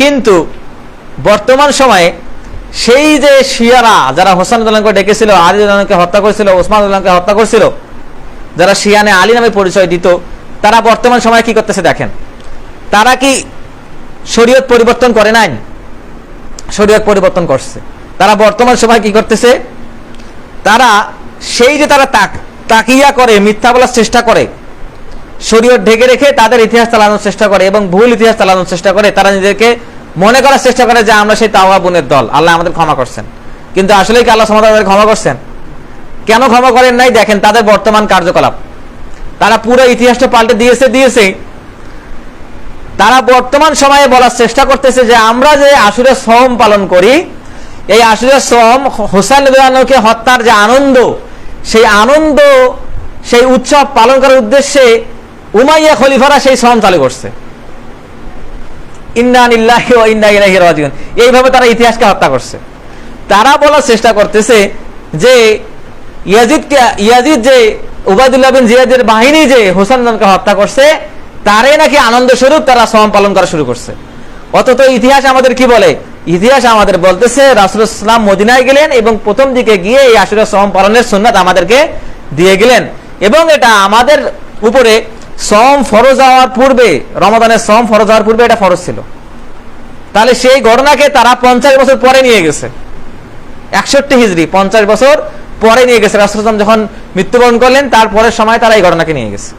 কিন্তু বর্তমান সময়ে সেই যে শিয়ারা যারা হোসেন রাদিয়াল্লাহু ডেকেছিল, আলী রাদিয়াল্লাহুকে হত্যা করেছিল, ওসমান রাদিয়াল্লাহুকে হত্যা করেছিল, যারা শিয়ানে আলী নামে পরিচয় দিত, তারা বর্তমান সময়ে কি করতেছে দেখেন। তারা কি শরীয়ত পরিবর্তন করে নাই? শরীয়ত পরিবর্তন করছে। তারা বর্তমান সময় কি করতেছে, তারা সেই যে তারা তাকিয়া করে, মিথ্যা বলার চেষ্টা করে, শরীয়ত ঢেকে রেখে তাদের ইতিহাস চালানোর চেষ্টা করে এবং ভুল ইতিহাস চালানোর চেষ্টা করে। তারা নিজেকে মনে করার চেষ্টা করে যে আমরা সেই তাওয়া বোনের দল, আল্লাহ আমাদের ক্ষমা করছেন। কিন্তু আসলে কি আল্লাহ সুবহানাহু ওয়া তাআলা ক্ষমা করছেন? কেন ক্ষমা করেন নাই? দেখেন তাদের বর্তমান কার্যকলাপ। তারা পুরো ইতিহাসটা পাল্টে দিয়েছে। তারা বর্তমান সময়ে বলার চেষ্টা করতেছে যে আমরা যে আশুরা সওম পালন করি, এই আশুরা সওম হোসেন রাদিয়াল্লাহুকে হত্যার যে আনন্দ, সেই উৎসব পালন করার উদ্দেশ্যে উমাইয়া খলিফারা সেই সওম চালু করছে। ইন্না লিল্লাহি ওয়া ইন্না ইলাইহি রাজিউন, এইভাবে তারা ইতিহাসকে হত্যা করছে। তারা বলার চেষ্টা করতেছে যে ইয়াজিদ যে উবাইদুল্লাহ বিন জিয়াদের বাহিনী যে হোসেন রাদিয়াল্লাহুকে হত্যা করছে, তারে নাকি আনন্দ স্বরূপ তারা সওম পালন করা শুরু করছে। অথচ ইতিহাস আমাদের কি বলে? ইতিহাস আমাদের বলতেছে রাসূলুল্লাহ সাল্লাল্লাহু আলাইহি ওয়াসাল্লাম মদিনায় গেলেন এবং প্রথম দিকে গিয়ে এই আশুরা সওম পালনের সুন্নাত আমাদেরকে দিয়ে গেলেন, এবং এটা আমাদের উপরে সওম ফরজ হওয়ার পূর্বে, রমাদানের সওম ফরজ হওয়ার পূর্বে এটা ফরজ ছিল। তাহলে সেই ঘটনাকে তারা 50 বছর পরে নিয়ে গেছে, 61 হিজরি 50 বছর পরে নিয়ে গেছে। রাসূলুল্লাহ যখন মৃত্যুবরণ করলেন তারপরের সময় তারা এই ঘটনাকে নিয়ে গেছে।